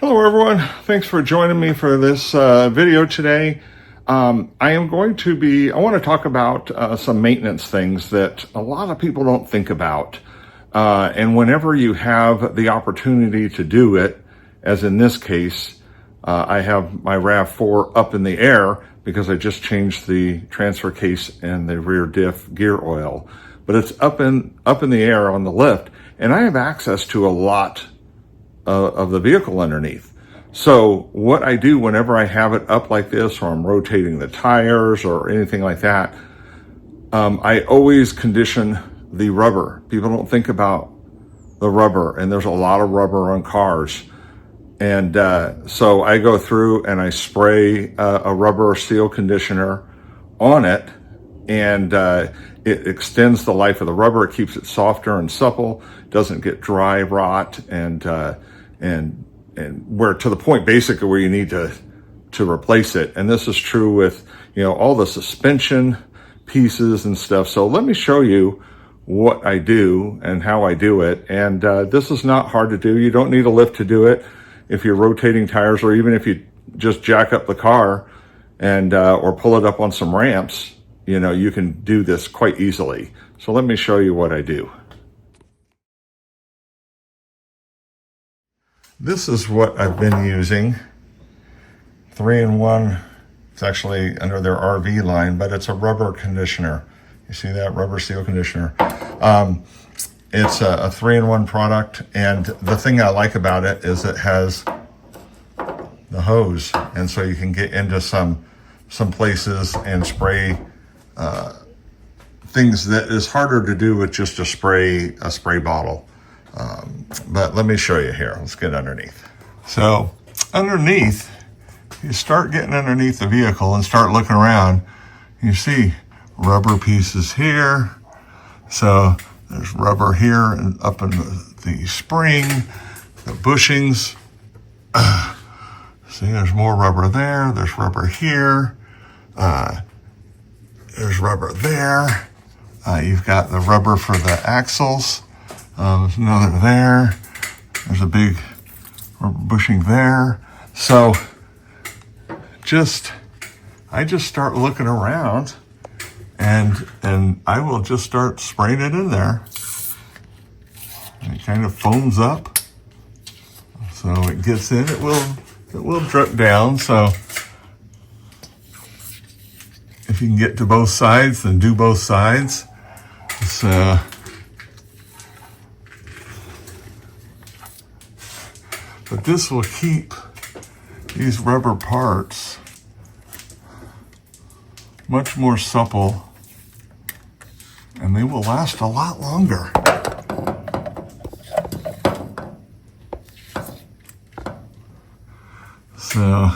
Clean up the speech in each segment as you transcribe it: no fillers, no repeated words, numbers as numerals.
Hello everyone, thanks for joining me for this video today. I want to talk about some maintenance things that a lot of people don't think about. And whenever you have the opportunity to do it, as in this case, I have my RAV4 up in the air because I just changed the transfer case and the rear diff gear oil. But it's up in the air on the lift, and I have access to a lot of the vehicle underneath. So what I do whenever I have it up like this, or I'm rotating the tires or anything like that, I always condition the rubber. People don't think about the rubber, and there's a lot of rubber on cars. And so I go through and I spray a rubber seal conditioner on it, and it extends the life of the rubber. It keeps it softer and supple, doesn't get dry rot, and where to the point basically where you need to replace it. And this is true with, all the suspension pieces and stuff. So let me show you what I do and how I do it. And this is not hard to do. You don't need a lift to do it. If you're rotating tires, or even if you just jack up the car and or pull it up on some ramps, you can do this quite easily. So let me show you what I do. This is what I've been using, 3-in-1. It's actually under their RV line, but it's a rubber conditioner. You see that? Rubber seal conditioner. It's a 3-in-1 product, and the thing I like about it is it has the hose, and so you can get into some places and spray things that is harder to do with just a spray bottle. But let me show you here. Let's get underneath. So underneath, you start getting underneath the vehicle and start looking around. You see rubber pieces here. So there's rubber here and up in the spring, the bushings. See, there's more rubber there. There's rubber here. There's rubber there. You've got the rubber for the axles. There's another there. There's a big rubber bushing there. So I just start looking around, and I will just start spraying it in there. And it kind of foams up. So it gets in, it will drip down. So if you can get to both sides, then do both sides. So but this will keep these rubber parts much more supple, and they will last a lot longer. So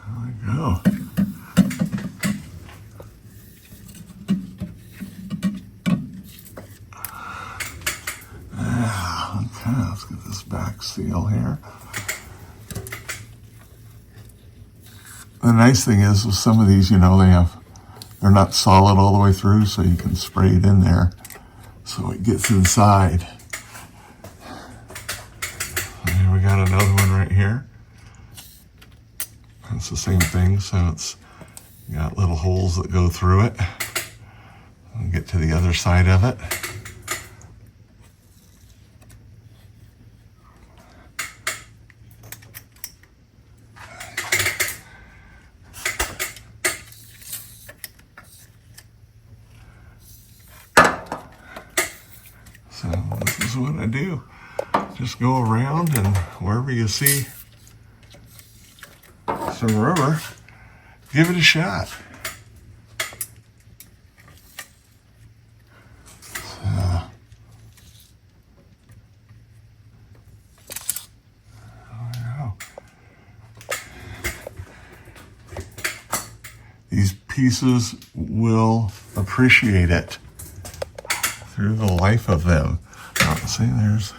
there we go. Let's get this back seal here. The nice thing is with some of these, they're not solid all the way through, so you can spray it in there so it gets inside. And we got another one right here. It's the same thing, so it's got little holes that go through it. I'll get to the other side of it. So this is what I do. Just go around, and wherever you see some rubber, give it a shot. So, there we go. These pieces will appreciate it through the life of them. See, there's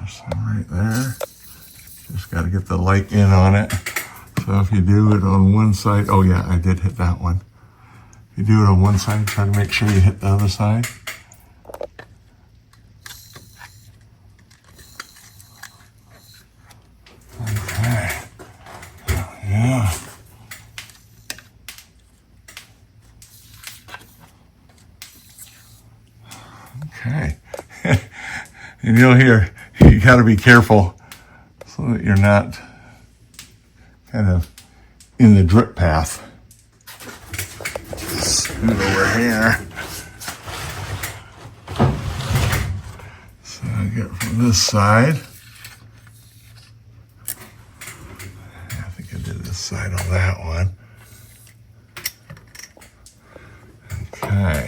some right there. Just got to get the light in on it. So if you do it on one side, oh yeah, I did hit that one. If you do it on one side, try to make sure you hit the other side. And you'll hear, you got to be careful so that you're not kind of in the drip path. Scoot over here. So I get from this side. I think I did this side on that one. Okay.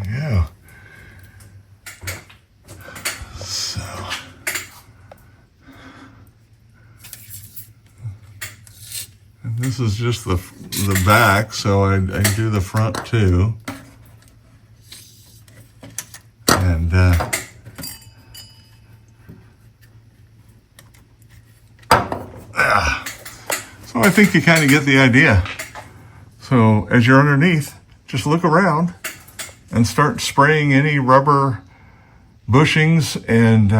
Yeah. So, and this is just the back, so I do the front too. And so I think you kind of get the idea. So as you're underneath, just look around and start spraying any rubber bushings and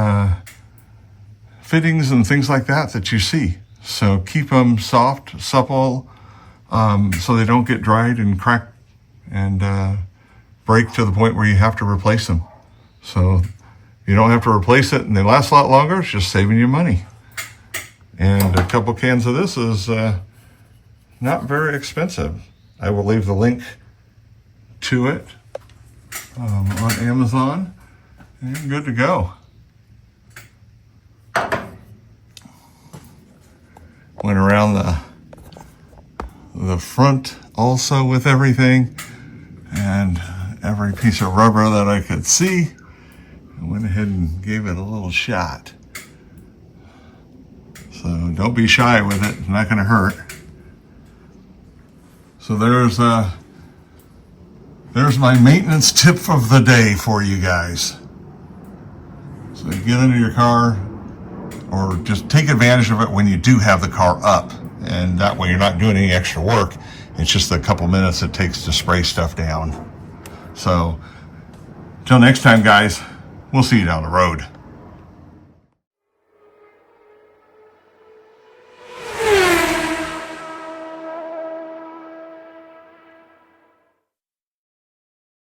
fittings and things like that you see. So keep them soft, supple, so they don't get dried and crack and break to the point where you have to replace them. So you don't have to replace it and they last a lot longer. It's just saving you money. And a couple cans of this is not very expensive. I will leave the link to it on Amazon, and you're good to go. Went around the front also with everything, and every piece of rubber that I could see. I went ahead and gave it a little shot. So don't be shy with it, it's not gonna hurt. So there's my maintenance tip of the day for you guys. So get into your car, or just take advantage of it when you do have the car up. And that way you're not doing any extra work. It's just a couple minutes it takes to spray stuff down. So, till next time guys, we'll see you down the road.